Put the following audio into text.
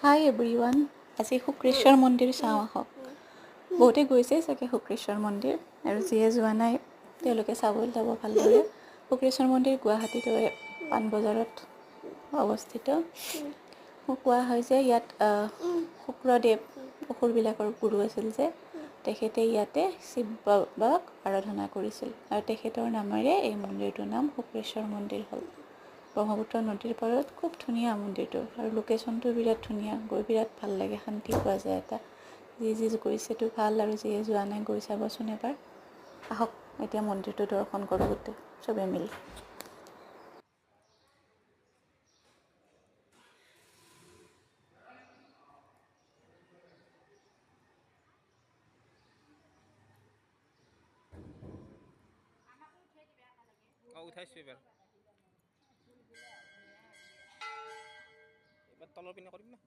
হাই everyone, আজি শুক্ৰেশ্বৰ মন্দিৰ চাওঁ আহক। বহুতে গৈছে চাগে শুক্ৰেশ্বৰ মন্দিৰ, আৰু যিয়ে যোৱা নাই তেওঁলোকে চাবলৈ যাব ভালদৰে। শুক্ৰেশ্বৰ মন্দিৰ গুৱাহাটীত পাণবজাৰত অৱস্থিত। কোৱা হয় যে ইয়াত শুক্ৰদেৱ অসুৰবিলাকৰ গুৰু আছিল যে, তেখেতে ইয়াতে শিৱ বাবাক আৰাধনা কৰিছিল আৰু তেখেতৰ নামেৰে এই মন্দিৰটোৰ নাম শুক্ৰেশ্বৰ মন্দিৰ হ'ল। ব্ৰহ্মপুত্ৰ নদীৰ পাৰত খুব ধুনীয়া মন্দিৰটো, আৰু লোকেশ্যনটো বিৰাট ধুনীয়া, গৈ বিৰাট ভাল লাগে, শান্তি পোৱা যায় এটা। যি গৈছেতো ভাল, আৰু যিয়ে যোৱা নাই গৈ চাবচোন এবাৰ। আহক এতিয়া মন্দিৰটো দৰ্শন কৰোঁ গোটেই চবেই মিলি। উঠাইছোঁ এবাৰ তলৰ পিনে কৰিম না।